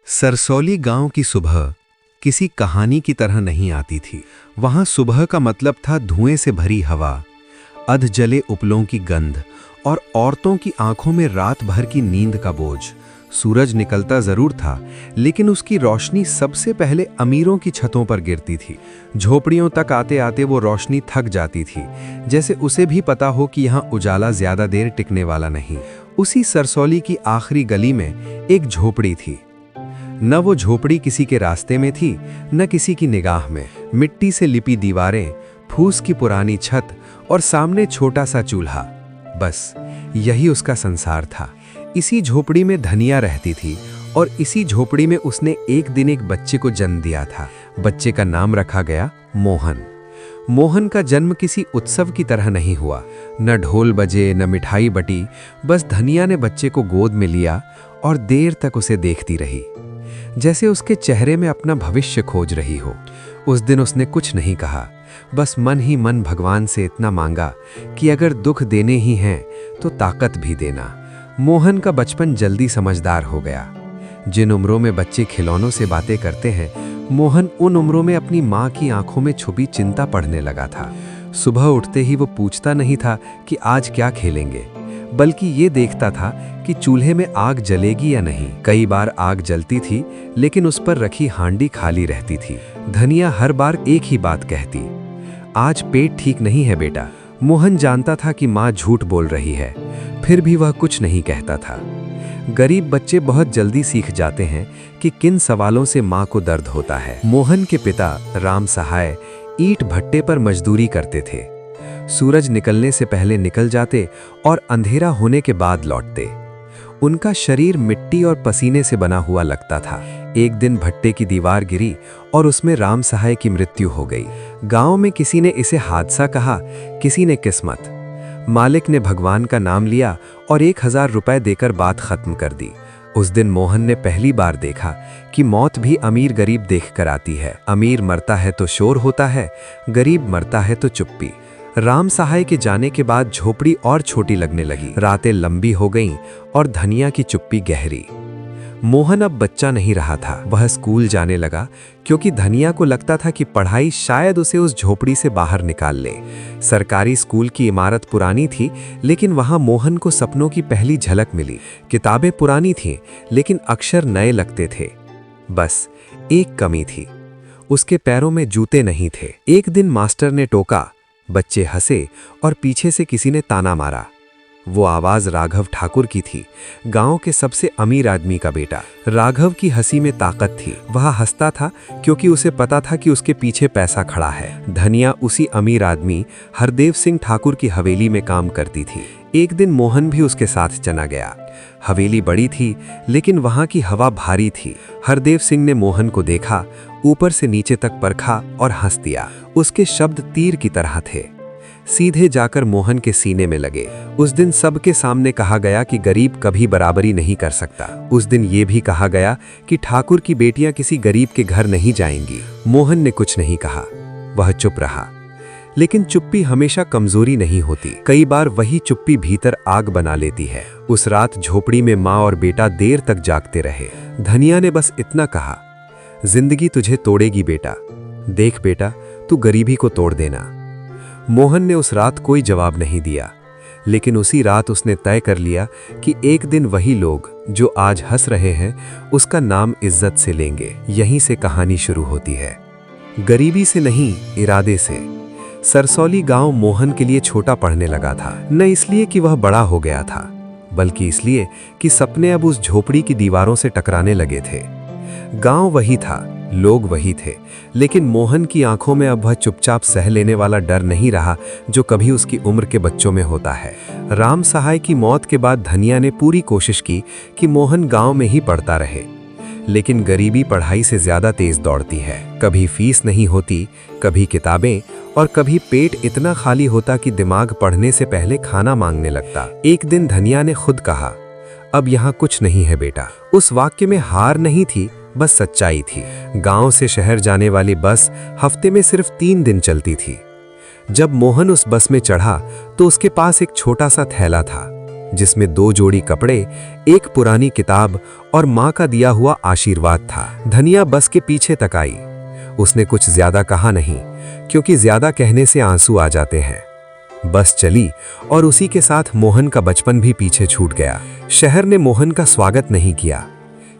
सरसौली गांव की सुबह किसी कहानी की तरह नहीं आती थी। वहां सुबह का मतलब था धुएं से भरी हवा, अध जले उपलों की गंध और औरतों की आंखों में रात भर की नींद का बोझ। सूरज निकलता जरूर था, लेकिन उसकी रोशनी सबसे पहले अमीरों की छतों पर गिरती थी। झोपड़ियों तक आते आते वो रोशनी थक जाती थी, जैसे उसे भी पता हो कि यहाँ उजाला ज्यादा देर टिकने वाला नहीं। उसी सरसौली की आखिरी गली में एक झोपड़ी थी। न वो झोपड़ी किसी के रास्ते में थी, न किसी की निगाह में। मिट्टी से लिपी दीवारें, फूस की पुरानी छत और सामने छोटा सा चूल्हा, बस यही उसका संसार था। इसी झोपड़ी में धनिया रहती थी और इसी झोपड़ी में उसने एक दिन एक बच्चे को जन्म दिया था। बच्चे का नाम रखा गया मोहन। मोहन का जन्म किसी उत्सव की तरह नहीं हुआ। न ढोल बजे, न मिठाई बटी, बस धनिया ने बच्चे को गोद में लिया और देर तक उसे देखती रही, जैसे उसके चेहरे में अपना भविष्य खोज रही हो। उस दिन उसने कुछ नहीं कहा, बस मन ही मन भगवान से इतना मांगा कि अगर दुख देने ही हैं तो ताकत भी देना। मोहन का बचपन जल्दी समझदार हो गया। जिन उम्रों में बच्चे खिलौनों से बातें करते हैं, मोहन उन उम्रों में अपनी माँ की आंखों में छुपी चिंता पढ़ने लगा था। सुबह उठते ही वो पूछता नहीं था कि आज क्या खेलेंगे, बल्कि ये देखता था कि चूल्हे में आग जलेगी या नहीं। कई बार आग जलती थी, लेकिन उस पर रखी हांडी खाली रहती थी। धनिया हर बार एक ही बात कहती, आज पेट ठीक नहीं है बेटा। मोहन जानता था कि माँ झूठ बोल रही है, फिर भी वह कुछ नहीं कहता था। गरीब बच्चे बहुत जल्दी सीख जाते हैं कि किन सवालों से माँ को दर्द होता है। मोहन के पिता राम सहाय ईंट भट्टे पर मजदूरी करते थे। सूरज निकलने से पहले निकल जाते और अंधेरा होने के बाद लौटते। उनका शरीर मिट्टी और पसीने से बना हुआ लगता था। एक दिन भट्टे की दीवार गिरी और उसमें राम सहाय की मृत्यु हो गई। गांव में किसी ने इसे हादसा कहा, किसी ने किस्मत। मालिक ने भगवान का नाम लिया और 1000 रुपए देकर बात खत्म कर दी। उस दिन मोहन ने पहली बार देखा कि मौत भी अमीर गरीब देखकर आती है। अमीर मरता है तो शोर होता है, गरीब मरता है तो चुप्पी। राम सहाय के जाने के बाद झोपड़ी और छोटी लगने लगी। रातें लंबी हो गईं और धनिया की चुप्पी गहरी। मोहन अब बच्चा नहीं रहा था। वह स्कूल जाने लगा, क्योंकि धनिया को लगता था कि पढ़ाई शायद उसे उस झोपड़ी से बाहर निकाल ले। सरकारी स्कूल की इमारत पुरानी थी, लेकिन वहां मोहन को सपनों की पहली झलक मिली। किताबें पुरानी थीं, लेकिन अक्षर नए लगते थे। बस एक कमी थी, उसके पैरों में जूते नहीं थे। एक दिन मास्टर ने टोका, बच्चे हंसे और पीछे से किसी ने ताना मारा। वो आवाज राघव ठाकुर की थी, गांव के सबसे अमीर आदमी का बेटा। राघव की हंसी में ताकत थी। वह हंसता था क्योंकि उसे पता था कि उसके पीछे पैसा खड़ा है। धनिया उसी अमीर आदमी हरदेव सिंह ठाकुर की हवेली में काम करती थी। एक दिन मोहन भी उसके साथ चला गया। हवेली बड़ी थी, लेकिन वहां की हवा भारी थी। हरदेव सिंह ने मोहन को देखा, ऊपर से नीचे तक परखा और हंस दिया। उसके शब्द तीर की तरह थे, सीधे जाकर मोहन के सीने में लगे। उस दिन सबके सामने कहा गया कि गरीब कभी बराबरी नहीं कर सकता। उस दिन ये भी कहा गया कि ठाकुर की बेटियां किसी गरीब के घर नहीं जाएंगी। मोहन ने कुछ नहीं कहा, वह चुप रहा। लेकिन चुप्पी हमेशा कमजोरी नहीं होती। कई बार वही चुप्पी भीतर आग बना लेती है। उस रात झोपड़ी में माँ और बेटा देर तक जागते रहे। धनिया ने बस इतना कहा, जिंदगी तुझे तोड़ेगी बेटा, देख बेटा तू गरीबी को तोड़ देना। मोहन ने उस रात कोई जवाब नहीं दिया, लेकिन उसी रात उसने तय कर लिया कि एक दिन वही लोग जो आज हंस रहे हैं, उसका नाम इज्जत से लेंगे। यहीं से कहानी शुरू होती है, गरीबी से नहीं, इरादे से। सरसौली गांव मोहन के लिए छोटा पड़ने लगा था, न इसलिए कि वह बड़ा हो गया था, बल्कि इसलिए कि सपने अब उस झोपड़ी की दीवारों से टकराने लगे थे। गांव वही था, लोग वही थे, लेकिन मोहन की आंखों में अब वह चुपचाप सह लेने वाला डर नहीं रहा जो कभी उसकी उम्र के बच्चों में होता है। राम सहाय की मौत के बाद धनिया ने पूरी कोशिश की कि मोहन गांव में ही पढ़ता रहे, लेकिन गरीबी पढ़ाई से ज्यादा तेज दौड़ती है। कभी फीस नहीं होती, कभी किताबें, और कभी पेट इतना खाली होता कि दिमाग पढ़ने से पहले खाना मांगने लगता। एक दिन धनिया ने खुद कहा, अब यहाँ कुछ नहीं है बेटा। उस वाक्य में हार नहीं थी, बस सच्चाई थी। गांव से शहर जाने वाली बस हफ्ते में सिर्फ 3 दिन चलती थी। जब मोहन उस बस में चढ़ा तो उसके पास एक छोटा सा थैला था। जिसमें 2 जोड़ी कपड़े, एक पुरानी किताब और माँ का दिया हुआ आशीर्वाद था। धनिया बस के पीछे तक आई। उसने कुछ ज्यादा कहा नहीं, क्योंकि ज्यादा कहने से आंसू आ जाते हैं। बस चली और उसी के साथ मोहन का बचपन भी पीछे छूट गया। शहर ने मोहन का स्वागत नहीं किया।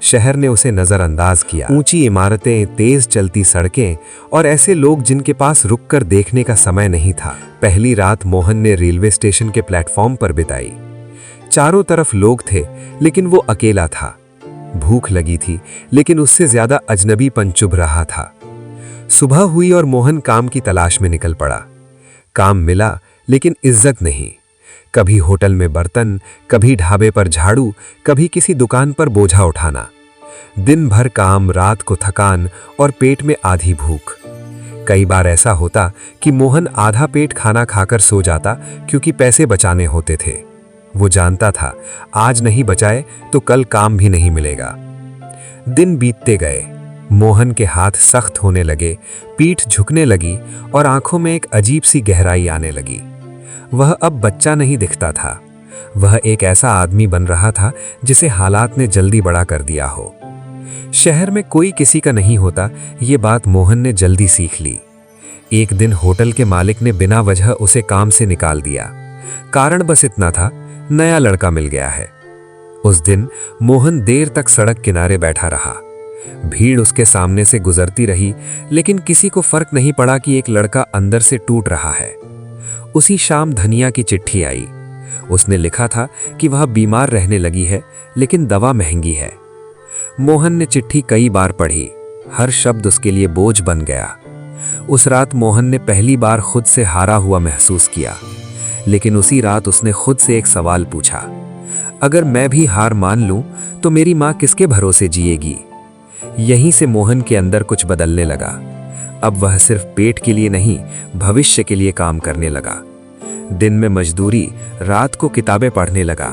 शहर ने उसे नजरअंदाज किया। ऊंची इमारतें, तेज चलती सड़कें और ऐसे लोग जिनके पास रुककर देखने का समय नहीं था। पहली रात मोहन ने रेलवे स्टेशन के प्लेटफॉर्म पर बिताई। चारों तरफ लोग थे, लेकिन वो अकेला था। भूख लगी थी, लेकिन उससे ज्यादा अजनबीपन चुभ रहा था। सुबह हुई और मोहन काम की तलाश में निकल पड़ा। काम मिला, लेकिन इज्जत नहीं। कभी होटल में बर्तन, कभी ढाबे पर झाड़ू, कभी किसी दुकान पर बोझा उठाना। दिन भर काम, रात को थकान और पेट में आधी भूख। कई बार ऐसा होता कि मोहन आधा पेट खाना खाकर सो जाता, क्योंकि पैसे बचाने होते थे। वो जानता था आज नहीं बचाए तो कल काम भी नहीं मिलेगा। दिन बीतते गए। मोहन के हाथ सख्त होने लगे, पीठ झुकने लगी और आंखों में एक अजीब सी गहराई आने लगी। वह अब बच्चा नहीं दिखता था। वह एक ऐसा आदमी बन रहा था जिसे हालात ने जल्दी बड़ा कर दिया हो। शहर में कोई किसी का नहीं होता, ये बात मोहन ने जल्दी सीख ली। एक दिन होटल के मालिक ने बिना वजह उसे काम से निकाल दिया। कारण बस इतना था, नया लड़का मिल गया है। उस दिन मोहन देर तक सड़क किनारे बैठा रहा। भीड़ उसके सामने से गुजरती रही, लेकिन किसी को फर्क नहीं पड़ा कि एक लड़का अंदर से टूट रहा है। उसी शाम धनिया की चिट्ठी आई। उसने लिखा था कि वह बीमार रहने लगी है, लेकिन दवा महंगी है। मोहन ने चिट्ठी कई बार पढ़ी। हर शब्द उसके लिए बोझ बन गया। उस रात मोहन ने पहली बार खुद से हारा हुआ महसूस किया। लेकिन उसी रात उसने खुद से एक सवाल पूछा, अगर मैं भी हार मान लूं तो मेरी माँ किसके भरोसे जिएगी? यहीं से मोहन के अंदर कुछ बदलने लगा। अब वह सिर्फ पेट के लिए नहीं, भविष्य के लिए काम करने लगा। दिन में मजदूरी, रात को किताबें पढ़ने लगा।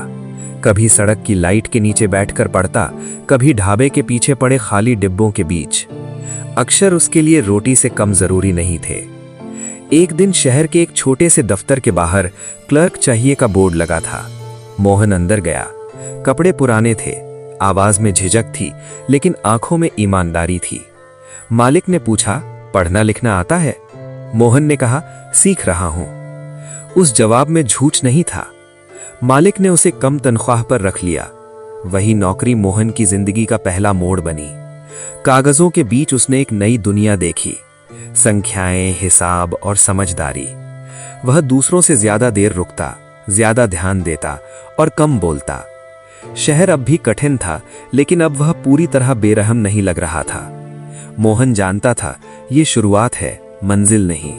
कभी सड़क की लाइट के नीचे बैठकर पढ़ता, कभी ढाबे के पीछे पड़े खाली डिब्बों के बीच। अक्षर उसके लिए रोटी से कम जरूरी नहीं थे। एक दिन शहर के एक छोटे से दफ्तर के बाहर क्लर्क चाहिए का बोर्ड लगा था। मोहन अंदर गया। कपड़े पुराने थे, आवाज में झिझक थी, लेकिन आंखों में ईमानदारी थी। मालिक ने पूछा, पढ़ना लिखना आता है? मोहन ने कहा, सीख रहा हूं। उस जवाब में झूठ नहीं था। मालिक ने उसे कम तनख्वाह पर रख लिया। वही नौकरी मोहन की जिंदगी का पहला मोड़ बनी। कागजों के बीच उसने एक नई दुनिया देखी, संख्याएं, हिसाब और समझदारी। वह दूसरों से ज्यादा देर रुकता, ज्यादा ध्यान देता और कम बोलता। शहर अब भी कठिन था, लेकिन अब वह पूरी तरह बेरहम नहीं लग रहा था। मोहन जानता था ये शुरुआत है, मंजिल नहीं।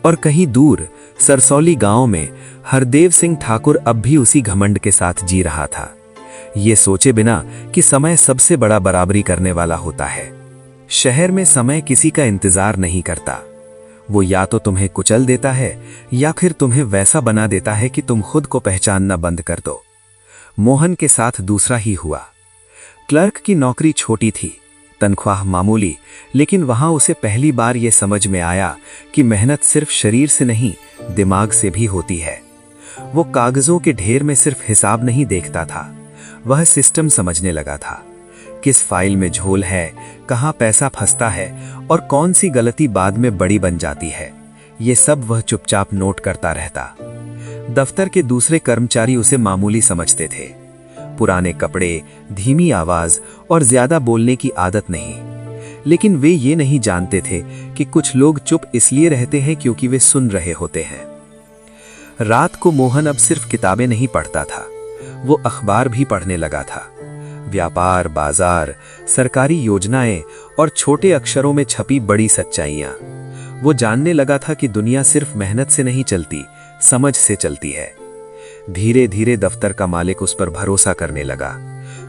और कहीं दूर सरसौली गांव में हरदेव सिंह ठाकुर अब भी उसी घमंड के साथ जी रहा था, ये सोचे बिना कि समय सबसे बड़ा बराबरी करने वाला होता है। शहर में समय किसी का इंतजार नहीं करता। वो या तो तुम्हें कुचल देता है या फिर तुम्हें वैसा बना देता है कि तुम खुद को पहचानना बंद कर दो। मोहन के साथ दूसरा ही हुआ। क्लर्क की नौकरी छोटी थी, तनख्वाह मामूली, लेकिन वहां उसे पहली बार यह समझ में आया कि मेहनत सिर्फ शरीर से नहीं, दिमाग से भी होती है। वो कागजों के ढेर में सिर्फ हिसाब नहीं देखता था, वह सिस्टम समझने लगा था। किस फाइल में झोल है, कहां पैसा फंसता है और कौन सी गलती बाद में बड़ी बन जाती है, ये सब वह चुपचाप नोट करता रहता। दफ्तर के दूसरे कर्मचारी उसे मामूली समझते थे। पुराने कपड़े, धीमी आवाज और ज्यादा बोलने की आदत नहीं। लेकिन वे ये नहीं जानते थे कि कुछ लोग चुप इसलिए रहते हैं क्योंकि वे सुन रहे होते हैं। रात को मोहन अब सिर्फ किताबें नहीं पढ़ता था, वो अखबार भी पढ़ने लगा था। व्यापार, बाजार, सरकारी योजनाएं और छोटे अक्षरों में छपी बड़ी सच्चाइयां। वो जानने लगा था कि दुनिया सिर्फ मेहनत से नहीं चलती, समझ से चलती है। धीरे धीरे दफ्तर का मालिक उस पर भरोसा करने लगा।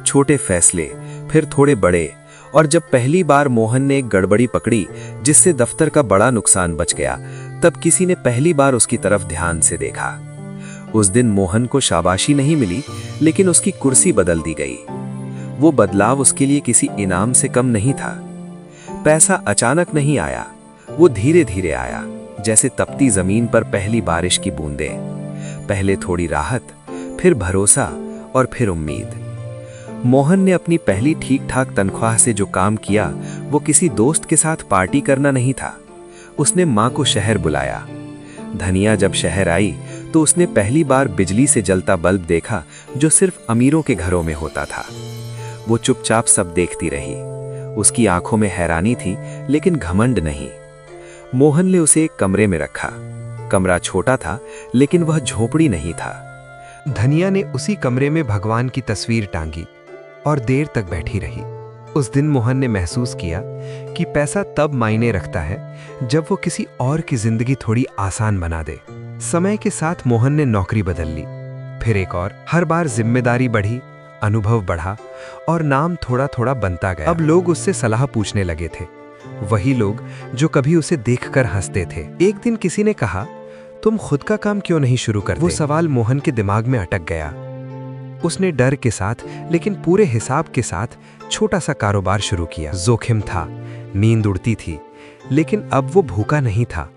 छोटे फैसले, फिर थोड़े बड़े, और जब पहली बार मोहन ने एक गड़बड़ी पकड़ी जिससे दफ्तर का बड़ा नुकसान बच गया, तब किसी ने पहली बार उसकी तरफ ध्यान से देखा। उस दिन मोहन को शाबाशी नहीं मिली, लेकिन उसकी कुर्सी बदल दी गई। वो बदलाव उसके लिए किसी इनाम से कम नहीं था। पैसा अचानक नहीं आया, वो धीरे धीरे आया, जैसे तपती जमीन पर पहली बारिश की बूंदें। पहले थोड़ी राहत, फिर भरोसा और फिर उम्मीद। मोहन ने अपनी पहली ठीक ठाक तनख्वाह से जो काम किया वो किसी दोस्त के साथ पार्टी करना नहीं था। उसने माँ को शहर बुलाया। धनिया जब शहर आई तो उसने पहली बार बिजली से जलता बल्ब देखा जो सिर्फ अमीरों के घरों में होता था। वो चुपचाप सब देखती रही। उसकी आंखों में हैरानी थी लेकिन घमंड नहीं। मोहन ने उसे एक कमरे में रखा। कमरा छोटा था लेकिन वह झोपड़ी नहीं था। धनिया ने उसी कमरे में भगवान की तस्वीर टांगी और देर तक बैठी रही। उस दिन मोहन ने महसूस किया कि पैसा तब मायने रखता है जब वो किसी और की जिंदगी थोड़ी आसान बना दे। समय के साथ मोहन ने नौकरी बदल ली, फिर एक और। हर बार जिम्मेदारी बढ़ी, अनुभव बढ़ा और नाम थोड़ा थोड़ा बनता गया। अब लोग उससे सलाह पूछने लगे थे, वही लोग जो कभी उसे देखकर हंसते थे। एक दिन किसी ने कहा, तुम खुद का काम क्यों नहीं शुरू करते? वो सवाल मोहन के दिमाग में अटक गया। उसने डर के साथ लेकिन पूरे हिसाब के साथ छोटा सा कारोबार शुरू किया। जोखिम था, नींद उड़ती थी, लेकिन अब वो भूखा नहीं था,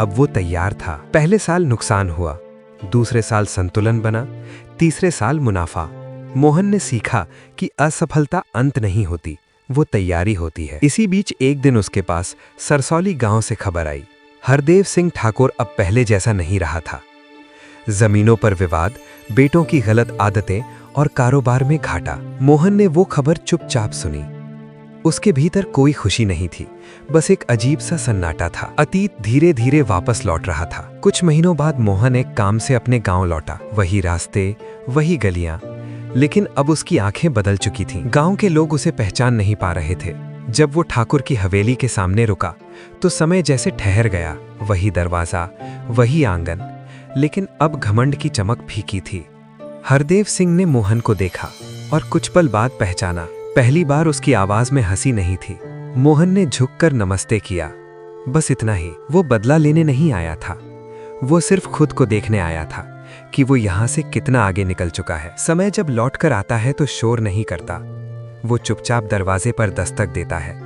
अब वो तैयार था। पहले साल नुकसान हुआ, दूसरे साल संतुलन बना, तीसरे साल मुनाफा। मोहन ने सीखा कि असफलता अंत नहीं होती, वो तैयारी होती है। इसी बीच एक दिन उसके पास सरसौली गांव से खबर आई, हरदेव सिंह ठाकुर अब पहले जैसा नहीं रहा था। जमीनों पर विवाद, बेटों की गलत आदतें और कारोबार में घाटा। मोहन ने वो खबर चुपचाप सुनी। उसके भीतर कोई खुशी नहीं थी, बस एक अजीब सा सन्नाटा था। अतीत धीरे धीरे वापस लौट रहा था। कुछ महीनों बाद मोहन एक काम से अपने गांव लौटा। वही रास्ते, वही गलियां, लेकिन अब उसकी आंखें बदल चुकी थीं। गांव के लोग उसे पहचान नहीं पा रहे थे। जब वो ठाकुर की हवेली के सामने रुका तो समय जैसे ठहर गया। वही दरवाजा, वही आंगन, लेकिन अब घमंड की चमक फीकी थी। हरदेव सिंह ने मोहन को देखा और कुछ पल बाद पहचाना। पहली बार उसकी आवाज में हंसी नहीं थी। मोहन ने झुककर नमस्ते किया, बस इतना ही। वो बदला लेने नहीं आया था, वो सिर्फ खुद को देखने आया था कि वो यहां से कितना आगे निकल चुका है। समय जब लौटकर आता है तो शोर नहीं करता, वो चुपचाप दरवाजे पर दस्तक देता है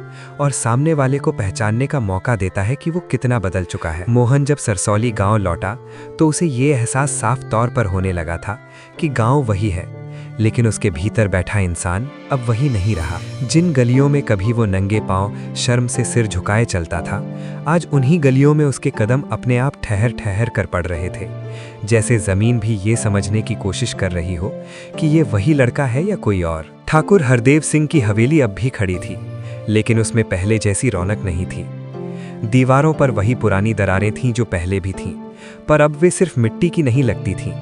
और सामने वाले को पहचानने का मौका देता है कि वो कितना बदल चुका है। मोहन जब सरसौली गांव लौटा तो उसे ये एहसास साफ तौर पर होने लगा था कि गांव वही है, लेकिन उसके भीतर बैठा इंसान अब वही नहीं रहा। जिन गलियों में कभी वो नंगे पांव शर्म से सिर झुकाए चलता था, आज उन्हीं गलियों में उसके कदम अपने आप ठहर ठहर कर पड़ रहे थे, जैसे जमीन भी ये समझने की कोशिश कर रही हो कि ये वही लड़का है या कोई और। ठाकुर हरदेव सिंह की हवेली अब भी खड़ी थी, लेकिन उसमें पहले जैसी रौनक नहीं थी। दीवारों पर वही पुरानी दरारें थीं जो पहले भी थीं, पर अब वे सिर्फ मिट्टी की नहीं लगती थीं,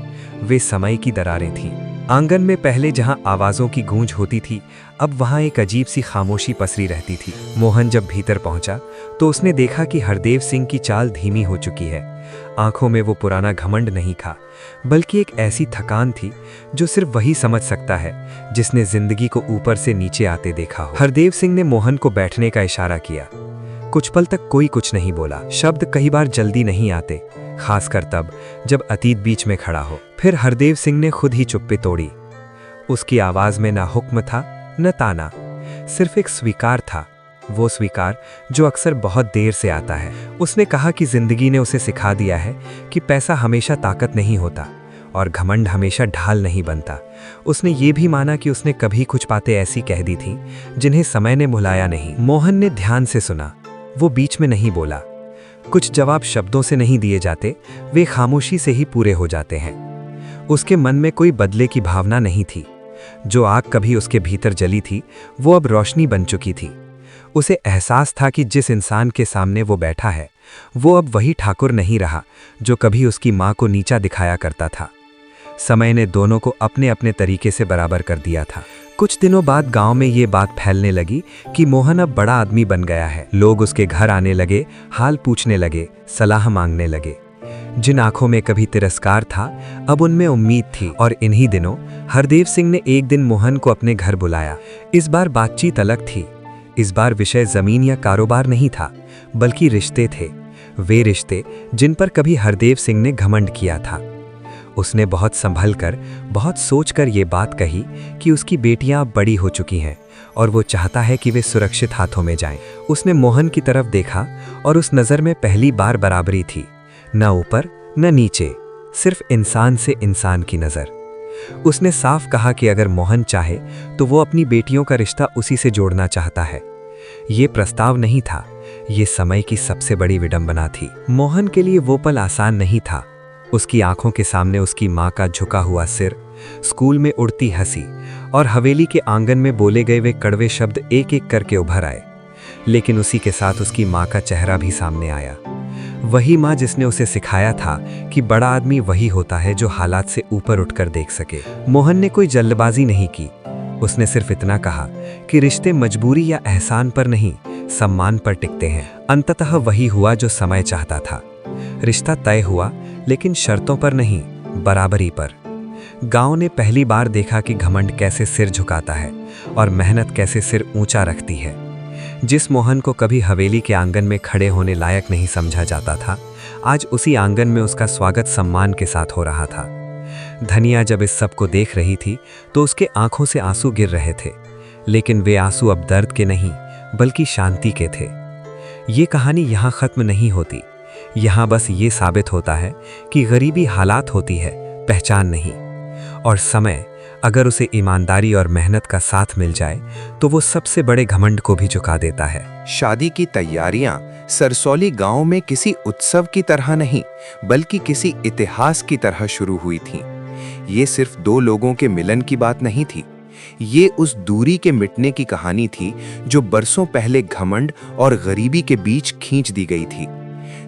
वे समय की दरारें थीं। आंगन में पहले जहां आवाजों की गूंज होती थी, अब वहां एक अजीब सी खामोशी पसरी रहती थी। मोहन जब भीतर पहुंचा तो उसने देखा कि हरदेव सिंह की चाल धीमी हो चुकी है। आंखों में वो पुराना घमंड नहीं था, बल्कि एक ऐसी थकान थी जो सिर्फ वही समझ सकता है जिसने जिंदगी को ऊपर से नीचे आते देखा हो। हरदेव सिंह ने मोहन को बैठने का इशारा किया। कुछ पल तक कोई कुछ नहीं बोला। शब्द कई बार जल्दी नहीं आते, खासकर तब जब अतीत बीच में खड़ा हो। फिर हरदेव सिंह ने खुद ही चुप्पी तोड़ी। उसकी आवाज में ना हुक्म था न ताना, सिर्फ एक स्वीकार था, वो स्वीकार जो अक्सर बहुत देर से आता है। उसने कहा कि जिंदगी ने उसे सिखा दिया है कि पैसा हमेशा ताकत नहीं होता और घमंड हमेशा ढाल नहीं बनता। उसने ये भी माना कि उसने कभी कुछ बातें ऐसी कह दी थी जिन्हें समय ने भुलाया नहीं। मोहन ने ध्यान से सुना, वो बीच में नहीं बोला। कुछ जवाब शब्दों से नहीं दिए जाते, वे खामोशी से ही पूरे हो जाते हैं। उसके मन में कोई बदले की भावना नहीं थी। जो आग कभी उसके भीतर जली थी वो अब रोशनी बन चुकी थी। उसे एहसास था कि जिस इंसान के सामने वो बैठा है वो अब वही ठाकुर नहीं रहा जो कभी उसकी माँ को नीचा दिखाया करता था। समय ने दोनों को अपने अपने तरीके से बराबर कर दिया था। कुछ दिनों बाद गांव में ये बात फैलने लगी कि मोहन अब बड़ा आदमी बन गया है। लोग उसके घर आने लगे, हाल पूछने लगे, सलाह मांगने लगे। जिन आंखों में कभी तिरस्कार था अब उनमें उम्मीद थी। और इन्हीं दिनों हरदेव सिंह ने एक दिन मोहन को अपने घर बुलाया। इस बार बातचीत अलग थी। इस बार विषय जमीन या कारोबार नहीं था, बल्कि रिश्ते थे। वे रिश्ते जिन पर कभी हरदेव सिंह ने घमंड किया था। उसने बहुत संभल कर, बहुत सोचकर ये बात कही कि उसकी बेटियां अब बड़ी हो चुकी हैं और वो चाहता है कि वे सुरक्षित हाथों में जाएं। उसने मोहन की तरफ देखा और उस नज़र में पहली बार बराबरी थी, न ऊपर न नीचे, सिर्फ इंसान से इंसान की नज़र। उसने साफ कहा कि अगर मोहन चाहे तो वो अपनी बेटियों का रिश्ता उसी से जोड़ना चाहता है। ये प्रस्ताव नहीं था, ये समय की सबसे बड़ी विडंबना थी। मोहन के लिए वो पल आसान नहीं था। उसकी आंखों के सामने उसकी माँ का झुका हुआ सिर, स्कूल में उड़ती हंसी और हवेली के आंगन में बोले गए वे कड़वे शब्द एक एक करके उभर आए। लेकिन उसी के साथ उसकी माँ का चेहरा भी सामने आया। वही माँ जिसने उसे सिखाया था कि बड़ा आदमी वही होता है जो हालात से ऊपर उठकर देख सके। मोहन ने कोई जल्दबाजी नहीं की। उसने सिर्फ इतना कहा कि रिश्ते मजबूरी या एहसान पर नहीं, सम्मान पर टिकते हैं। अंततः वही हुआ जो समय चाहता था। रिश्ता तय हुआ, लेकिन शर्तों पर नहीं, बराबरी पर। गांव ने पहली बार देखा कि घमंड कैसे सिर झुकाता है और मेहनत कैसे सिर ऊंचा रखती है। जिस मोहन को कभी हवेली के आंगन में खड़े होने लायक नहीं समझा जाता था, आज उसी आंगन में उसका स्वागत सम्मान के साथ हो रहा था। धनिया जब इस सब को देख रही थी तो उसके आंखों से आंसू गिर रहे थे, लेकिन वे आंसू अब दर्द के नहीं बल्कि शांति के थे। ये कहानी यहाँ खत्म नहीं होती। यहाँ बस ये साबित होता है कि गरीबी हालात होती है, पहचान नहीं। और समय अगर उसे ईमानदारी और मेहनत का साथ मिल जाए तो वो सबसे बड़े घमंड को भी झुका देता है। शादी की तैयारियां सरसौली गांव में किसी उत्सव की तरह नहीं बल्कि किसी इतिहास की तरह शुरू हुई थीं। ये सिर्फ दो लोगों के मिलन की बात नहीं थी, ये उस दूरी के मिटने की कहानी थी जो बरसों पहले घमंड और गरीबी के बीच खींच दी गई थी।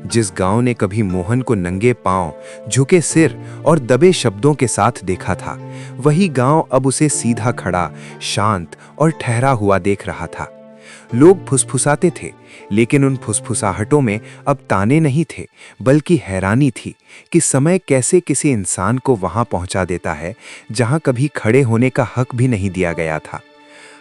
जिस गांव ने कभी मोहन को नंगे पांव, झुके सिर और दबे शब्दों के साथ देखा था, वही गांव अब उसे सीधा खड़ा, शांत और ठहरा हुआ देख रहा था। लोग फुसफुसाते थे, लेकिन उन फुसफुसाहटों में अब ताने नहीं थे बल्कि हैरानी थी कि समय कैसे किसी इंसान को वहां पहुंचा देता है जहां कभी खड़े होने का हक भी नहीं दिया गया था।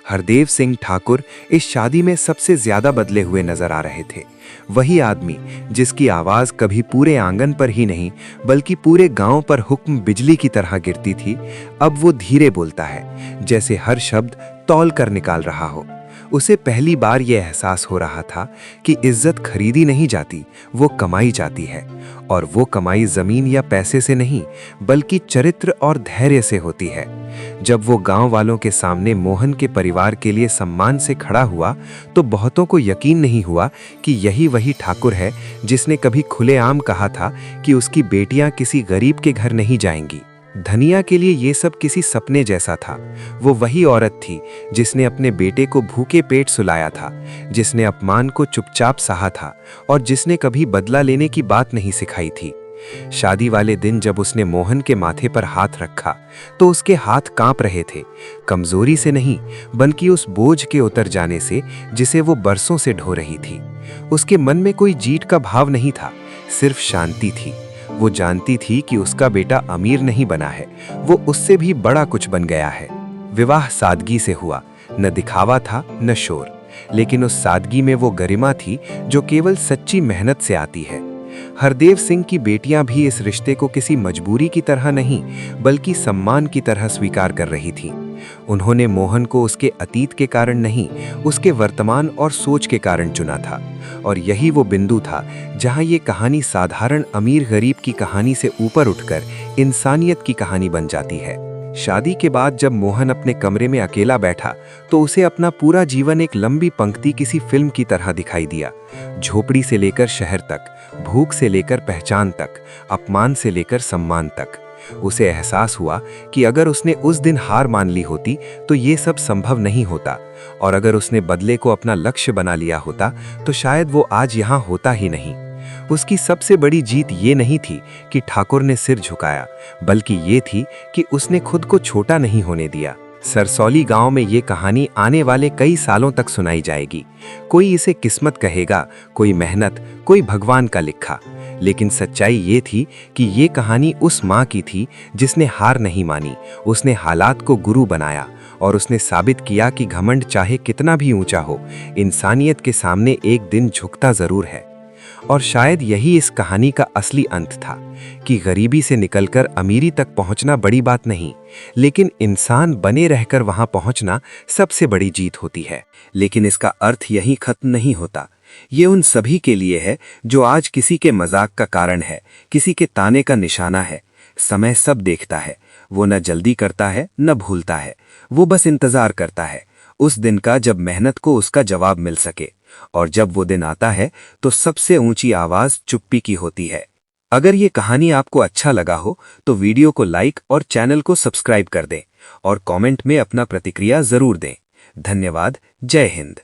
हरदेव सिंह ठाकुर इस शादी में सबसे ज्यादा बदले हुए नजर आ रहे थे। वही आदमी जिसकी आवाज कभी पूरे आंगन पर ही नहीं बल्कि पूरे गांव पर हुक्म बिजली की तरह गिरती थी, अब वो धीरे बोलता है, जैसे हर शब्द तौल कर निकाल रहा हो। उसे पहली बार यह एहसास हो रहा था कि इज्जत खरीदी नहीं जाती, वो कमाई जाती है। और वो कमाई जमीन या पैसे से नहीं बल्कि चरित्र और धैर्य से होती है। जब वो गांव वालों के सामने मोहन के परिवार के लिए सम्मान से खड़ा हुआ तो बहुतों को यकीन नहीं हुआ कि यही वही ठाकुर है जिसने कभी खुलेआम कहा था कि उसकी बेटियां किसी गरीब के घर नहीं जाएंगी। धनिया के लिए ये सब किसी सपने जैसा था। वो वही औरत थी जिसने अपने बेटे को भूखे पेट सुलाया था, जिसने अपमान को चुपचाप सहा था और जिसने कभी बदला लेने की बात नहीं सिखाई थी। शादी वाले दिन जब उसने मोहन के माथे पर हाथ रखा तो उसके हाथ कांप रहे थे, कमजोरी से नहीं बल्कि उस बोझ के उतर जाने से जिसे वो बरसों से ढो रही थी। उसके मन में कोई जीत का भाव नहीं था, सिर्फ शांति थी। वो जानती थी कि उसका बेटा अमीर नहीं बना है, वो उससे भी बड़ा कुछ बन गया है। विवाह सादगी से हुआ, न दिखावा था न शोर, लेकिन उस सादगी में वो गरिमा थी जो केवल सच्ची मेहनत से आती है। हरदेव सिंह की बेटियां भी इस रिश्ते को किसी मजबूरी की तरह नहीं बल्कि सम्मान की तरह स्वीकार कर रही थीं। उन्होंने मोहन को उसके अतीत के कारण नहीं, उसके वर्तमान और सोच के कारण चुना था। और यही वो बिंदु था जहां ये कहानी साधारण अमीर गरीब की कहानी से ऊपर उठकर इंसानियत की कहानी बन जाती है। शादी के बाद जब मोहन अपने कमरे में अकेला बैठा तो उसे अपना पूरा जीवन एक लंबी पंक्ति किसी फिल्म की तरह दिखाई दिया। झोपड़ी से लेकर शहर तक, भूख से लेकर पहचान तक, अपमान से लेकर सम्मान तक। उसे एहसास हुआ कि अगर उसने उस दिन हार मान ली होती तो ये सब संभव नहीं होता, और अगर उसने बदले को अपना लक्ष्य बना लिया होता तो शायद वो आज यहाँ होता ही नहीं। उसकी सबसे बड़ी जीत ये नहीं थी कि ठाकुर ने सिर झुकाया, बल्कि ये थी कि उसने खुद को छोटा नहीं होने दिया। सरसौली गांव में ये कहानी आने वाले कई सालों तक सुनाई जाएगी। कोई इसे किस्मत कहेगा, कोई मेहनत, कोई भगवान का लिखा, लेकिन सच्चाई ये थी कि ये कहानी उस माँ की थी जिसने हार नहीं मानी। उसने हालात को गुरु बनाया और उसने साबित किया कि घमंड चाहे कितना भी ऊंचा हो, इंसानियत के सामने एक दिन झुकता जरूर है। और शायद यही इस कहानी का असली अंत था कि गरीबी से निकलकर अमीरी तक पहुंचना बड़ी बात नहीं, लेकिन इंसान बने रहकर वहां पहुंचना सबसे बड़ी जीत होती है। लेकिन इसका अर्थ यहीं खत्म नहीं होता। ये उन सभी के लिए है जो आज किसी के मजाक का कारण है, किसी के ताने का निशाना है। समय सब देखता है, वो न जल्दी करता है न भूलता है, वो बस इंतजार करता है उस दिन का जब मेहनत को उसका जवाब मिल सके। और जब वो दिन आता है तो सबसे ऊंची आवाज चुप्पी की होती है। अगर ये कहानी आपको अच्छा लगा हो तो वीडियो को लाइक और चैनल को सब्सक्राइब कर दें और कमेंट में अपना प्रतिक्रिया जरूर दें। धन्यवाद। जय हिंद।